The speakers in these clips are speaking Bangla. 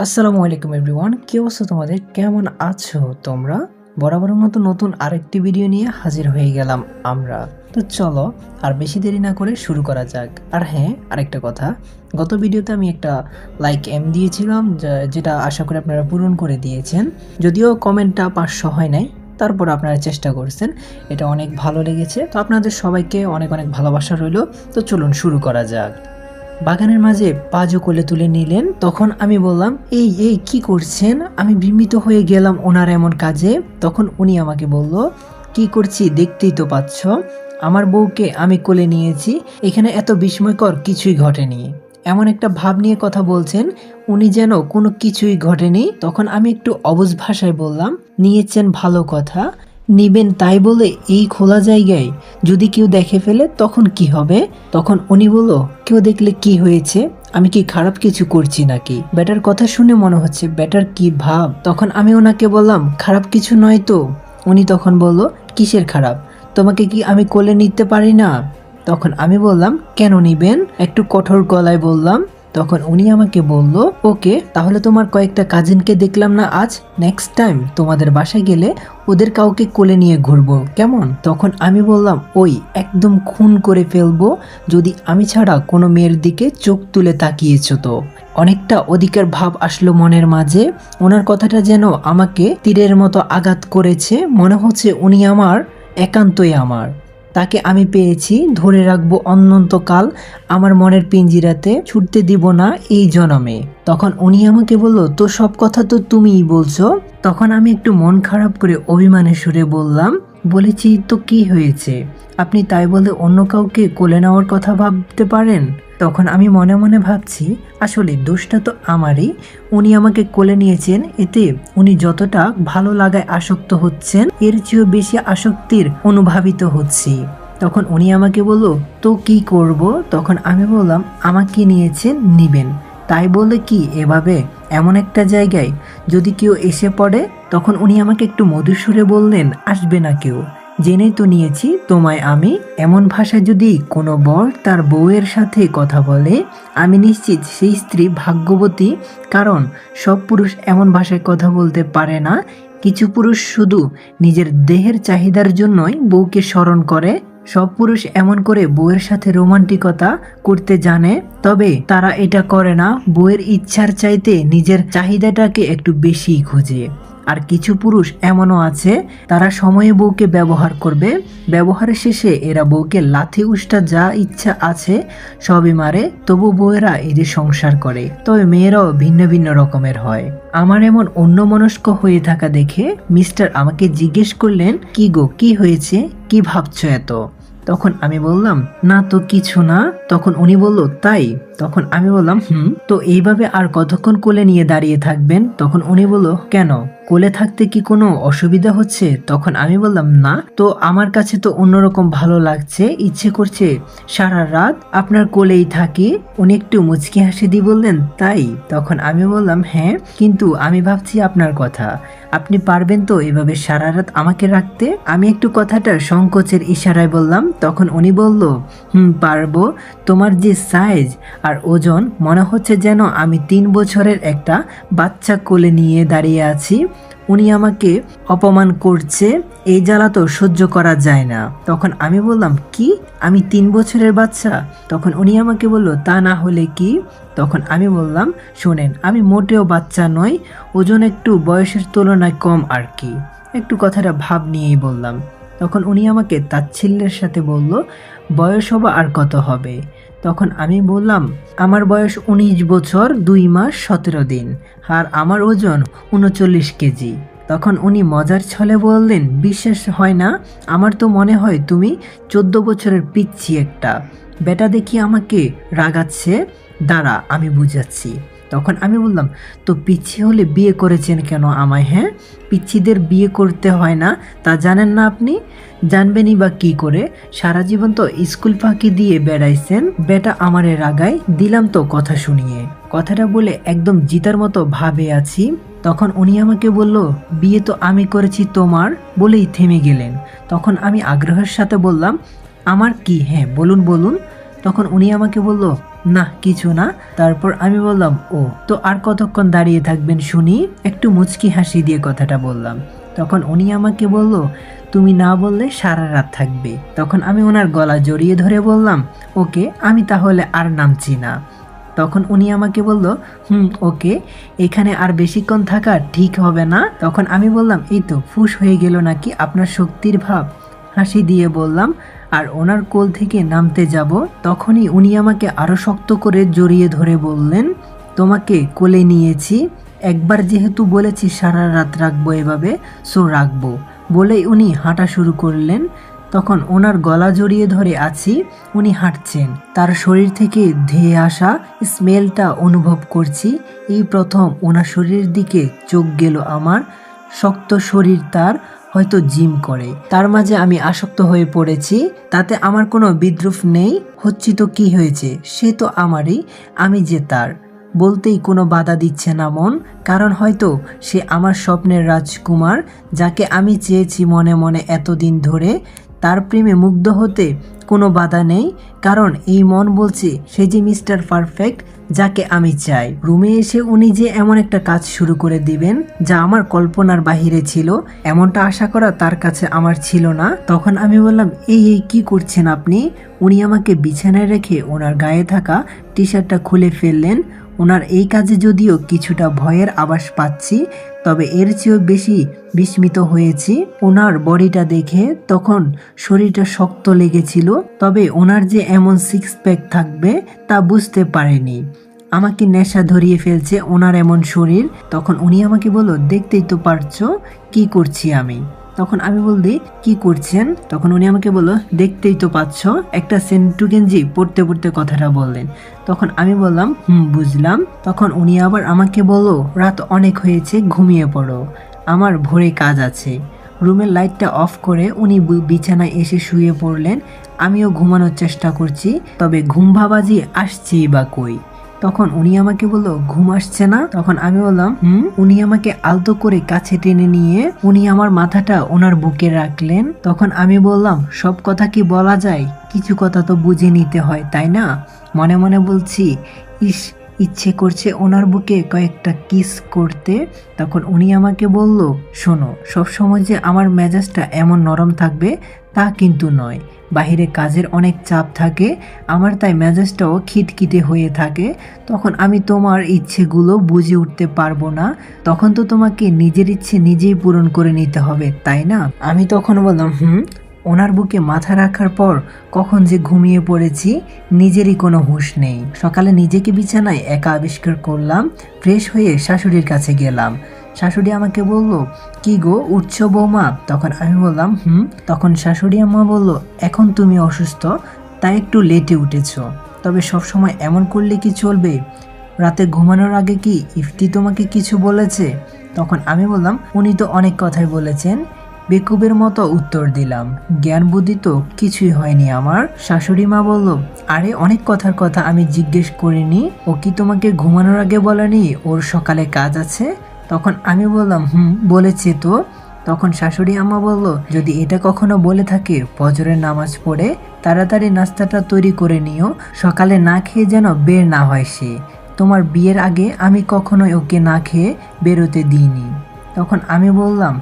আসসালামু আলাইকুম এভরিওয়ান, কি অবস্থা তোমাদের? কেমন আছো তোমরা? বরাবরের মতো নতুন আরেকটি ভিডিও নিয়ে হাজির হয়ে গেলাম আমরা। তো চলো আর বেশি দেরি না করে শুরু করা যাক। আর হ্যাঁ, আরেকটা কথা, গত ভিডিওতে আমি একটা লাইক দিয়েছিলাম, যেটা আশা করি আপনারা পূরণ করে দিয়েছেন। যদিও কমেন্টটা 500 হয় নাই, তারপর আপনারা চেষ্টা করছেন, এটা অনেক ভালো লেগেছে। তো আপনাদের সবাইকে অনেক অনেক ভালোবাসা রইল। তো চলুন শুরু করা যাক। বাগানের মাঝে পাজো কোলে তুলে নিলেন। তখন আমি বললাম, এই এই কি করছেন? আমি বিস্মিত হয়ে গেলাম ওনার এমন কাজে। তখন উনি আমাকে বলল, কি করছি দেখতেই তো পাচ্ছ, আমার বউকে আমি কোলে নিয়েছি, এখানে এত বিস্ময়কর কিছুই ঘটেনি। এমন একটা ভাব নিয়ে কথা বলছেন, উনি যেন কোনো কিছুই ঘটেনি। তখন আমি একটু অবুঝ ভাষায় বললাম, নিয়েছেন ভালো কথা, নিবেন তাই বলে এই খোলা জায়গায় যদি কেউ দেখে ফেলে তখন কি হবে? তখন উনি বলল, কেউ দেখলে কি হয়েছে, আমি কি খারাপ কিছু করছি নাকি? ব্যাটার কথা শুনে মনে হচ্ছে ব্যাটার কি ভাব। তখন আমি ওনাকে বললাম, খারাপ কিছু নয় তো। উনি তখন বলল, কিসের খারাপ? তোমাকে কি আমি কোলে নিতে পারি না? তখন আমি বললাম, কেন নিবেন? একটু কঠোর গলায় বললাম। তখন উনি আমাকে বলল, ওকে, তাহলে তোমার কয়েকটা কাজিনকে দেখলাম না আজ, নেক্সট টাইম তোমাদের বাসায় গেলে ওদের কাউকে কোলে নিয়ে ঘুরবো, কেমন? তখন আমি বললাম, ওই একদম খুন করে ফেলবো যদি আমি ছাড়া কোনো মেয়ের দিকে চোখ তুলে তাকিয়েছো তো। অনেকটা অধিকার ভাব আসলো মনের মাঝে। ওনার কথাটা যেন আমাকে তীরের মতো আঘাত করেছে। মনে হচ্ছে উনি আমার, একান্তই আমার, তাকে আমি পেয়েছি, ধরে রাখবো অনন্তকাল, আমার মনের পিঞ্জিরাতে ছুটতে দিব না এই জনমে। তখন উনি আমাকে বলল, তো সব কথা তো তুমিই বলছো। তখন আমি একটু মন খারাপ করে অভিমানের সুরে বললাম, বলেছি তো কি হয়েছে, আপনি তাই বলে অন্য কাউকে কোলে নেওয়ার কথা ভাবতে পারেন? তখন আমি মনে মনে ভাবছি, আসলে দোষটা তো আমারই। উনি আমাকে কোলে নিয়েছেন, এতে উনি যতটা ভালো লাগায় আসক্ত হচ্ছেন, এর চেয়েও বেশি আসক্তির অনুভাবিত হচ্ছি। তখন উনি আমাকে বলল, তো কি করব? তখন আমি বললাম, আমাকে নিয়েছেন, নিবেন তাই বলে কি এভাবে এমন একটা জায়গায় যদি কেউ এসে পড়ে? তখন উনি আমাকে একটু মধুর সুরে বললেন, আসবে না কেউ, জেনেই তো নিয়েছি তোমায় আমি। এমন ভাষায় যদি কোনো বর তার বউয়ের সাথে কথা বলে, আমি নিশ্চিত সেই স্ত্রী ভাগ্যবতী, কারণ সব পুরুষ এমন ভাষায় কথা বলতে পারে না। কিছু পুরুষ শুধু নিজের দেহের চাহিদার জন্যই বউকে স্মরণ করে। সব পুরুষ এমন করে বউয়ের সাথে রোমান্টিকতা করতে জানে, তবে তারা এটা করে না বউয়ের ইচ্ছার চাইতে নিজের চাহিদাটাকে একটু বেশি খোঁজে। আর কিছু পুরুষ এমনও আছে, তারা সময়ে বউকে ব্যবহার করবে, ব্যবহারের শেষে এরা বউকে লাথি উষ্টা যা ইচ্ছা আছে সবই মারে, তবু বউয়েরা এদের সংসার করে। তবে মেয়েরাও ভিন্ন ভিন্ন রকমের হয়। আমার এমন অন্যমনস্ক হয়ে থাকা দেখে মিস্টার আমাকে জিজ্ঞেস করলেন, কি গো, কি হয়েছে, কি ভাবছো এত? তখন আমি বললাম, না তো কিছু না। তখন উনি বলল, তাই? তখন আমি বললাম, তো এইভাবে আর কতক্ষণ কোলে নিয়ে দাঁড়িয়ে থাকবেন? তখন উনি বলল, কেন, কোলে থাকতে কি কোনো অসুবিধা হচ্ছে? তখন আমি বললাম, না তো, আমার কাছে তো অন্যরকম ভালো লাগছে, ইচ্ছে করছে সারা রাত আপনার কোলেই থাকি। উনি একটু মুচকি হাসি দিয়ে বললেন, তাই? তখন আমি বললাম, হ্যাঁ, কিন্তু আমি ভাবছি আপনার কথা, আপনি পারবেন তো এভাবে সারা রাত আমাকে রাখতে? আমি একটু কথাটা সংকোচের ইশারায় বললাম। তখন উনি বলল, পারবো, তোমার যে সাইজ আর ওজন, মনে হচ্ছে যেন আমি 3 বছরের একটা বাচ্চা কোলে নিয়ে দাঁড়িয়ে আছি। উনি আমাকে অপমান করছে, এই জ্বালা তো সহ্য করা যায় না। তখন আমি বললাম, কি, আমি 3 বছরের বাচ্চা? তখন উনি আমাকে বলল, তা না হলে কি? তখন আমি বললাম, শোনেন, আমি মোটেও বাচ্চা নই, ওজন একটু বয়সের তুলনায় কম আর কি। একটু কথাটা ভাব নিয়েই বললাম। তখন উনি আমাকে তাচ্ছিল্যের সাথে বলল, বয়স হবে আর কত হবে? তখন আমি বললাম, আমার বয়স 19 বছর 2 মাস 17 দিন, আর আমার ওজন 39 কেজি। তখন উনি মজার ছলে বললেন, বিশ্বাস হয় না, আমার তো মনে হয় তুমি 14 বছরের পিচ্ছি একটা। বেটা দেখি আমাকে রাগাচ্ছে, দাঁড়া আমি বুঝাচ্ছি। তখন আমি বললাম, তো পিচ্ছি হলে বিয়ে করেছেন কেন আমায়? হ্যাঁ, পিচ্ছিদের বিয়ে করতে হয় না, তা জানেন না আপনি? জানবেনই বা কি করে, সারা জীবন তো স্কুল ফাঁকি দিয়ে বেড়াইছেন। বেটা আমারে রাগায়, দিলাম তো কথা শুনিয়ে। কথাটা বলে একদম জিতার মতো ভাবে আছি। তখন উনি আমাকে বলল, বিয়ে তো আমি করেছি তোমার, বলেই থেমে গেলেন। তখন আমি আগ্রহের সাথে বললাম, আমার কি? হ্যাঁ বলুন বলুন। তখন উনি আমাকে বলল, না কিছু না। তারপর আমি বললাম, ও তো আর কতক্ষণ দাঁড়িয়ে থাকবেন শুনি? একটু মুচকি হাসি দিয়ে কথাটা বললাম। তখন উনি আমাকে বলল, তুমি না বললে সারা রাত থাকবে। তখন আমি ওনার গলা জড়িয়ে ধরে বললাম, ওকে, আমি তাহলে আর নামছি না। তখন উনি আমাকে বলল, ওকে, এখানে আর বেশিক্ষণ থাকা ঠিক হবে না। তখন আমি বললাম, এই তো ফুস হয়ে গেল নাকি আপনার শক্তির ভাব? হাসি দিয়ে বললাম। আর ওনার কোল থেকে নামতে যাব, তখনই উনি আমাকে আরো শক্ত করে জড়িয়ে ধরে বললেন, তোমাকে কোলে নিয়েছি, একবার যেহেতু বলেছি সারা রাত রাখবো এভাবে, সো রাখবো। বলেই উনি হাঁটা শুরু করলেন। তখন ওনার গলা জড়িয়ে ধরে আছি, উনি হাঁটছেন, তার শরীর থেকে ধেয়ে আসা স্মেলটা অনুভব করছি। এই প্রথম ওনার শরীরের দিকে চোখ গেল আমার। শক্ত শরীর তার, হয়তো জিম করে, তার মাঝে আমি আসক্ত হয়ে পড়েছি। তাতে আমার কোনো বিদ্রুপ নেই, হচ্ছি তো কি হয়েছে, সে তো আমারই, আমি যে তার। বলতেই কোনো বাধা দিচ্ছে না মন, কারণ হয়তো সে আমার স্বপ্নের রাজকুমার, যাকে আমি চেয়েছি মনে মনে এতদিন ধরে। তার প্রেমে মুগ্ধ হতে কোনো বাধা নেই, কারণ এই মন বলছে সে যে মিস্টার পারফেক্ট, যাকে আমি চাই। রুমে এসে উনি যে এমন একটা কাজ শুরু করে দিবেন যা আমার কল্পনার বাহিরে ছিল, এমনটা আশা করা তার কাছে আমার ছিল না। তখন আমি বললাম, এই কি করছেন আপনি? উনি আমাকে বিছানায় রেখে ওনার গায়ে থাকা টি শার্টটা খুলে ফেললেন। ওনার এই কাজে যদিও কিছুটা ভয়ের আভাস পাচ্ছি, তবে এর চেয়েও বেশি বিস্মিত হয়েছি ওনার বডিটা দেখে। তখন শরীরটা শক্ত লেগেছিল, তবে ওনার যে এমন সিক্স প্যাক থাকবে তা বুঝতে পারেনি। আমাকে নেশা ধরিয়ে ফেলছে ওনার এমন শরীর। তখন উনি আমাকে বলল, দেখতেই তো পারছো কি করছি আমি। তখন আমি বলছি, কি করছেন? তখন উনি আমাকে বলল, দেখতেই তো পাচ্ছ। একটা সেন্টু গেঞ্জি পড়তে পড়তে কথাটা বললেন। তখন আমি বললাম, বুঝলাম। তখন উনি আবার আমাকে বলল, রাত অনেক হয়েছে, ঘুমিয়ে পড়ো, আমার ভোরে কাজ আছে। রুমের লাইটটা অফ করে উনি বিছানায় এসে শুয়ে পড়লেন। আমিও ঘুমানোর চেষ্টা করছি, তবে ঘুম ভাবাজি আসছেই বা কই। তখন উনি আমাকে বলল, ঘুম আসছে না? তখন আমি বললাম, উনি আমাকে আলতো করে কাছে টেনে নিয়ে উনি আমার মাথাটা ওনার বুকে রাখলেন। তখন আমি বললাম, সব কথা কি বলা যায়? কিছু কথা তো বুঝে নিতে হয়, তাই না? মনে মনে বলছি, ইচ্ছে করছে ওনার বুকে কয়েকটা কিস করতে। তখন উনি আমাকে বলল, শোনো, সবসময় যে আমার মেজাজটা এমন নরম থাকবে তা কিন্তু নয়। বাহিরে কাজের অনেক চাপ থাকে, আমার তাই মেজাজটাও খিটখিটে হয়ে থাকে। তখন আমি তোমার ইচ্ছেগুলো বুঝে উঠতে পারবো না, তখন তো তোমাকে নিজের ইচ্ছে নিজেই পূরণ করে নিতে হবে, তাই না? আমি তখন বললাম, ওনার বুকে মাথা রাখার পর কখন যে ঘুমিয়ে পড়েছি, নিজেরই কোনো হুঁশ নেই। সকালে নিজেকে বিছানায় একা আবিষ্কার করলাম। ফ্রেশ হয়ে শাশুড়ির কাছে গেলাম। শাশুড়ি আমাকে বলল, কি গো, উঠছো বৌমা? তখন আমি বললাম, তখন শাশুড়ি আম্মা বলল, এখন তুমি অসুস্থ তাই একটু লেটে উঠেছো, তবে সবসময় এমন করলে কি চলবে? রাতে ঘুমানোর আগে কি ইফতি তোমাকে কিছু বলেছে? তখন আমি বললাম, উনি তো অনেক কথাই বলেছেন। বেকুবের মতো উত্তর দিলাম, জ্ঞান বুদ্ধি তো কিছুই হয়নি আমার। শাশুড়ি মা বলল, আরে অনেক কথার কথা আমি জিজ্ঞেস করিনি, ও কি তোমাকে ঘুমানোর আগে বলেনি ওর সকালে কাজ আছে? তখন আমি বললাম, বলেছে তো। তখন শাশুড়ি আম্মা বলল, যদি এটা কখনো বলে থাকে, ফজরের নামাজ পড়ে তাড়াতাড়ি নাস্তাটা তৈরি করে নিও, সকালে না খেয়ে যেন বের না হয় সে। তোমার বিয়ের আগে আমি কখনোই ওকে না খেয়ে বেরোতে দিইনি। তখন আমি বললাম,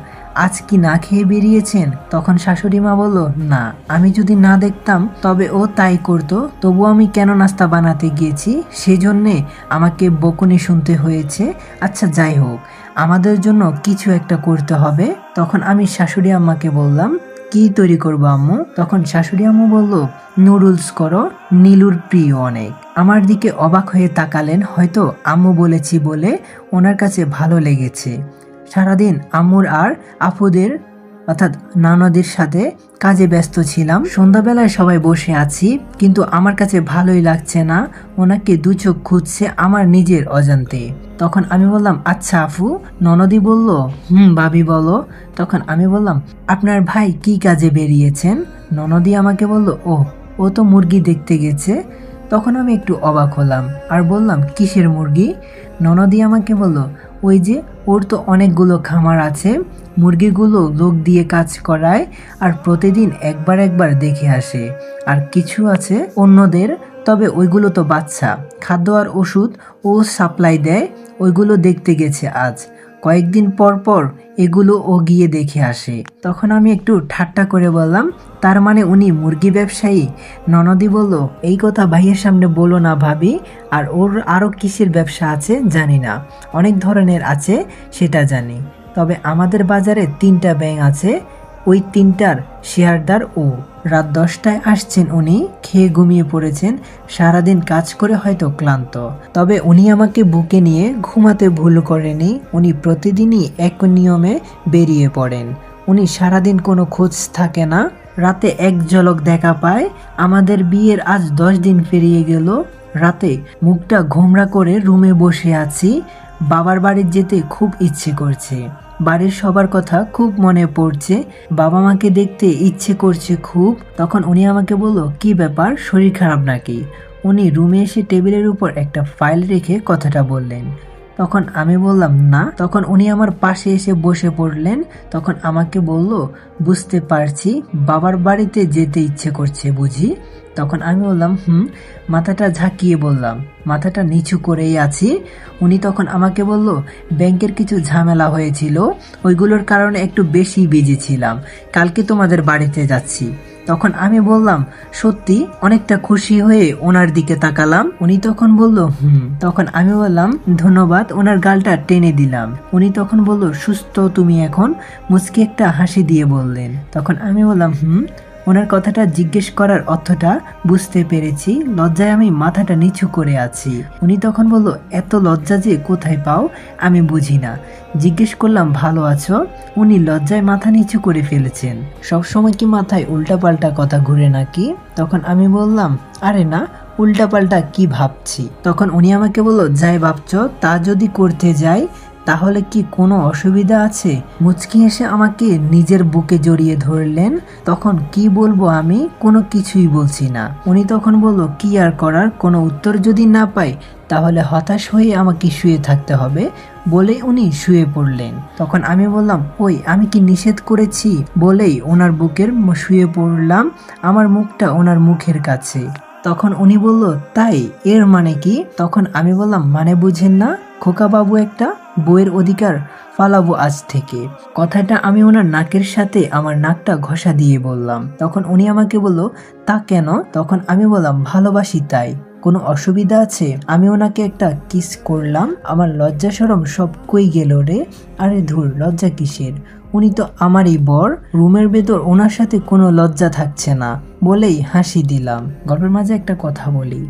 আজ কি না খেয়ে বেরিয়েছেন? তখন শাশুড়ি মা বলল, না, আমি যদি না দেখতাম তবে ও তাই করতো, তবু আমি কেন নাস্তা বানাতে গিয়েছি, সেজন্যে আমাকে বকুনি শুনতে হয়েছে। আচ্ছা যাই হোক, আমাদের জন্য কিছু একটা করতে হবে। তখন আমি শাশুড়ি আম্মাকে বললাম, কি তৈরি করবো আম্মু? তখন শাশুড়ি আম্মু বলল, নুডলস করো, নীলুর প্রিয় অনেক। আমার দিকে অবাক হয়ে তাকালেন, হয়তো আম্মু বলেছি বলে ওনার কাছে ভালো লেগেছে। সারাদিন আম্মুর আর আপুদের অর্থাৎ নানাদের সাথে কাজে ব্যস্ত ছিলাম। সন্ধ্যাবেলায় সবাই বসে আছি, কিন্তু আমার কাছে ভালোই লাগছে না। ওনাকে দু চোখ খুঁজছে আমার নিজের অজান্তে। তখন আমি বললাম, আচ্ছা আফু। ননদি বলল, ভাবি বলো। তখন আমি বললাম, আপনার ভাই কি কাজে বেরিয়েছেন? ননদি আমাকে বলল, ও তো মুরগি দেখতে গেছে। তখন আমি একটু অবাক হলাম আর বললাম, কিসের মুরগি? ননদি আমাকে বলল, ওই যে ওর তো অনেকগুলো খামার আছে, মুরগিগুলো লোক দিয়ে কাজ করায় আর প্রতিদিন একবার একবার দেখে আসে। আর কিছু আছে অন্যদের তবে ওইগুলো তো বাচ্চা, খাদ্য আর ওষুধ ও সাপ্লাই দেয়, ওইগুলো দেখতে গেছে আজ। কয়েকদিন পর পর এগুলো ও গিয়ে দেখে আসে। তখন আমি একটু ঠাট্টা করে বললাম, তার মানে উনি মুরগি ব্যবসায়ী? ননদি বলল, এই কথা ভাইয়ের সামনে বলো না ভাবি, আর ওর আরও কিসের ব্যবসা আছে জানি না, অনেক ধরনের আছে সেটা জানি, তবে আমাদের বাজারে 3টা ব্যাংক আছে, ওই 3টার শেয়ারদার ও। রাত 10টায় আসছেন উনি, খেয়ে ঘুমিয়ে পড়েছেন, সারাদিন কাজ করে হয়তো ক্লান্ত। তবে উনি আমাকে বুকে নিয়ে ঘুমাতে ভুল করেনি, উনি প্রতিদিনই এক নিয়মে বেরিয়ে পড়েন। উনি সারাদিন কোনো খোঁজ থাকে না, রাতে এক ঝলক দেখা পায়। আমাদের বিয়ের আজ 10 দিন পেরিয়ে গেল। রাতে মুখটা ঘোমরা করে রুমে বসে আছি, বাবার বাড়ি যেতে খুব ইচ্ছে করছে, বাড়ির সবার কথা খুব মনে পড়ছে, বাবা মাকে দেখতে ইচ্ছে করছে খুব। তখন উনি আমাকে বলল, কি ব্যাপার, শরীর খারাপ নাকি? উনি রুমে এসে টেবিলের উপর একটা ফাইল রেখে কথাটা বললেন। তখন আমি বললাম না। তখন উনি আমার পাশে এসে বসে পড়লেন। তখন আমাকে বলল, বুঝতে পারছি, বাবার বাড়িতে যেতে ইচ্ছে করছে বুঝি? তখন আমি বললাম মাথাটা ঝাঁকিয়ে বললাম, মাথাটা নিচু করেই আছি। উনি তখন আমাকে বলল, ব্যাংকের কিছু ঝামেলা হয়েছিল, ওইগুলোর কারণে একটু বেশি বিজি ছিলাম, কালকে তোমাদের বাড়িতে যাচ্ছি। তখন আমি বললাম, সত্যি? অনেকটা খুশি হয়ে ওনার দিকে তাকালাম। উনি তখন বলল, তখন আমি বললাম, ধন্যবাদ। ওনার গালটা টেনে দিলাম। উনি তখন বলল, সুস্থ তুমি এখন? মুচকি একটা হাসি দিয়ে বললেন। তখন আমি বললাম, ওনার কথাটা জিজ্ঞেস করার অর্থটা বুঝতে পেরেছি, লজ্জায় আমি মাথাটা নিচু করে আছি। উনি তখন বলল, এত লজ্জা যে কোথায় পাও আমি বুঝি না। জিজ্ঞেস করলাম, ভালো আছো? উনি লজ্জায় মাথা নিচু করে ফেলেছেন। সবসময় কি মাথায় উল্টাপাল্টা কথা ঘুরে নাকি? তখন আমি বললাম, আরে না, উল্টাপাল্টা কি ভাবছি? তখন উনি আমাকে বলল, যাই ভাবছো তা যদি করতে যাই তাহলে কি কোনো অসুবিধা আছে? মুচকি এসে আমাকে নিজের বুকে জড়িয়ে ধরলেন। তখন কি বলবো আমি, কোনো কিছুই বলছি না। উনি তখন বলল, কি আর করার, কোনো উত্তর যদি না পাই তাহলে হতাশ হয়ে আমাকে শুয়ে থাকতে হবে, বলেই উনি শুয়ে পড়লেন। তখন আমি বললাম, ওই আমি কি নিষেধ করেছি? বলেই ওনার বুকের শুয়ে পড়লাম, আমার মুখটা ওনার মুখের কাছে। তখন উনি বলল, তাই? এর মানে কি? তখন আমি বললাম, মানে বুঝেন না, খোকা বাবু একটা, বইয়ের অধিকার ফালাবো আজ থেকে। কথাটা আমি ওনার নাকের সাথে আমার নাকটা ঘষা দিয়ে বললাম। তখন উনি আমাকে বলল, তা কেন? তখন আমি বললাম, ভালোবাসি তাই। কোনো অসুবিধা আছে? আমি ওনাকে একটা কিস করলাম। আমার লজ্জা শরম সব কই গেল রে। আরে ধুর, লজ্জা কিসের, উনি তো আমারই বর, রুমের ভেতর ওনার সাথে কোনো লজ্জা থাকছে না বলেই হাসি দিলাম। গল্পের মাঝে একটা কথা বলি,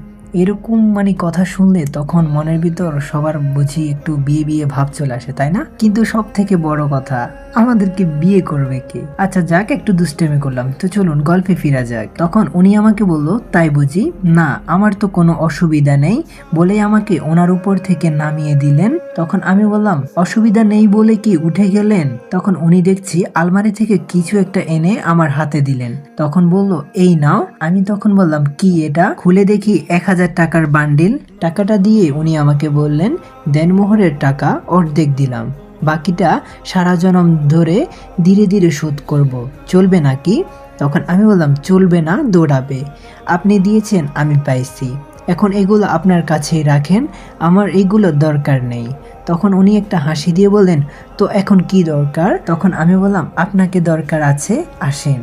এরকম কথা শুনলে তখন মনের ভিতর সবার বুঝি একটু বিয়ে বিয়ে ভাব চলে আসে, তাই না? কিন্তু সব থেকে বড় কথা, আমাদেরকে বিয়ে করবে কে? আচ্ছা যাক, একটু দুষ্টামি করলাম, তো চলুন গল্পে ফিরা যাক। তখন উনি আমাকে বলল, তাই বুঝি? না, আমার তো কোনো অসুবিধা নেই বলে আমাকে ওনার উপর থেকে নামিয়ে দিলেন। তখন আমি বললাম, অসুবিধা নেই বলে কি উঠে গেলেন? তখন উনি দেখছি আলমারি থেকে কিছু একটা এনে আমার হাতে দিলেন। তখন বলল, এই নাও। আমি তখন বললাম, কি এটা? খুলে দেখি 1000 টাকার বান্ডিল। টাকাটা দিয়ে উনি আমাকে বললেন, দেনমোহরের টাকা অর্ধেক দিলাম, বাকিটা সারা জনম ধরে ধীরে ধীরে শোধ করব, চলবে নাকি? তখন আমি বললাম, চলবে না, দৌড়াবে। আপনি দিয়েছেন, আমি পাইছি, এখন এগুলো আপনার কাছেই রাখেন, আমার এইগুলো দরকার নেই। তখন উনি একটা হাসি দিয়ে বললেন, তো এখন কি দরকার? তখন আমি বললাম, আপনাকে দরকার আছে, আসেন,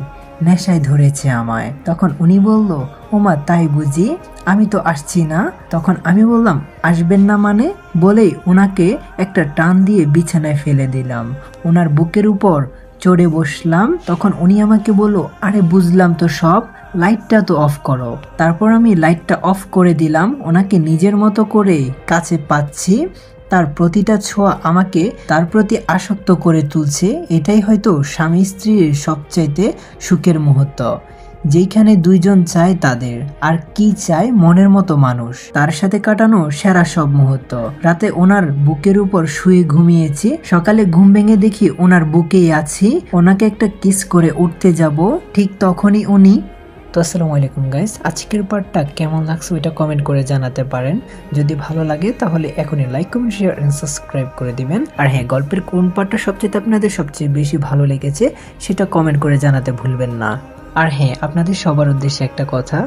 নেশায় ধরেছে আমায়। তখন উনি বলল, ওমা তাই বুঝি? আমি তো আসছি না। তখন আমি বললাম, আসবেন না মানে? বলেই ওনাকে একটা টান দিয়ে বিছানায় ফেলে দিলাম, ওনার বুকের উপর চড়ে বসলাম। তখন উনি আমাকে বলল, আরে বুঝলাম তো সব, লাইটটা তো অফ করো। তারপর আমি লাইটটা অফ করে দিলাম, ওনাকে নিজের মতো করে কাছে পাচ্ছি, তার প্রতিটা ছোঁয়া আমাকে তার প্রতি আসক্ত করে তুলছে। এটাই হয়তো স্বামী স্ত্রীর সবচাইতে সুখের মুহূর্ত, যেখানে দুইজন চায় তাদের, আর কি চায় মনের মতো মানুষ, তার সাথে কাটানো সেরা সব মুহূর্ত। রাতে ওনার বুকের উপর শুয়ে ঘুমিয়েছি, সকালে ঘুম ভেঙে দেখি ওনার বুকেই আছি। ওনাকে একটা কিস করে উঠতে যাব, ঠিক তখনই উনি। তো আসসালামু আলাইকুম গাইস, আজকের পার্টটা কেমন লাগছে ওইটা কমেন্ট করে জানাতে পারেন। যদি ভালো লাগে তাহলে এখনই like, comment, share and subscribe করে দিবেন। আর হ্যাঁ, গল্পের কোন পার্টটা আপনাদের সবচেয়ে বেশি ভালো লেগেছে সেটা কমেন্ট করে জানাতে ভুলবেন না। আর হ্যাঁ, আপনাদের সবার উদ্দেশ্যে একটা কথা,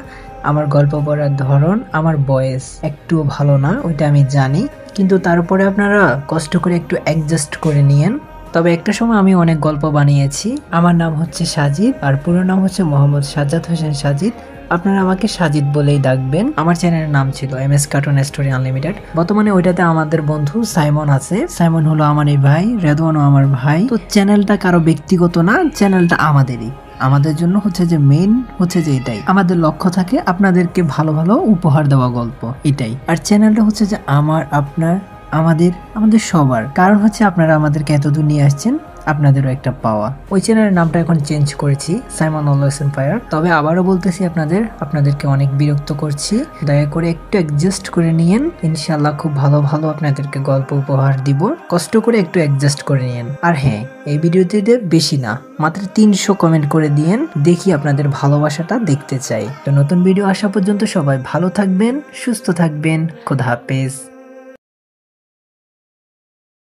আমার গল্প পড়ার ধরন, আমার ভয়েস একটুও ভালো না, ওইটা আমি জানি, কিন্তু তারপরে আপনারা কষ্ট করে একটু অ্যাডজাস্ট করে নিয়েন। তবে একটা সময় আমি অনেক গল্প বানিয়েছি। আমার নাম হচ্ছে সাজিদ, আর পুরো নাম হচ্ছে মোহাম্মদ সাজ্জাদ হোসেন সাজিদ। আপনারা আমাকে সাজিদ বলেই ডাকবেন। আমার চ্যানেলের নাম ছিল MS কার্টুন স্টোরি আনলিমিটেড। বর্তমানে ওইটাতে আমাদের বন্ধু সাইমন আছে। সাইমন হলো আমার এই ভাই, রেদওয়ানও আমার ভাই। তো চ্যানেলটা কারো ব্যক্তিগত না, চ্যানেলটা আমাদেরই। আমাদের জন্য হচ্ছে যে মেইন হচ্ছে যে এটাই আমাদের লক্ষ্য থাকে, আপনাদেরকে ভালো ভালো উপহার দেওয়া গল্প, এটাই। আর চ্যানেলটা হচ্ছে যে আমার, আপনার, আমাদের সবার। কারণ হচ্ছে আপনারা আমাদেরকে এতদূর নিয়ে আসছেন, আপনাদেরও একটা পাওয়া। ওই চ্যানেলের নামটা এখন চেঞ্জ করেছি, সাইমন অলওয়েজ অন ফায়ার। তবে আবারও বলতেছি আপনাদেরকে অনেক বিরক্ত করছি, দয়া করে একটু অ্যাডজাস্ট করে নিয়েন। ইনশাআল্লাহ খুব ভালো ভালো আপনাদেরকে গল্প উপহার দিব, কষ্ট করে একটু অ্যাডজাস্ট করে নিয়েন। আর হ্যাঁ, এই ভিডিওতে বেশি না, মাত্র 300 কমেন্ট করে দিয়েন, দেখি আপনাদের ভালোবাসাটা দেখতে চাই। তো নতুন ভিডিও আসা পর্যন্ত সবাই ভালো থাকবেন, সুস্থ থাকবেন, খোদা হাফেজ।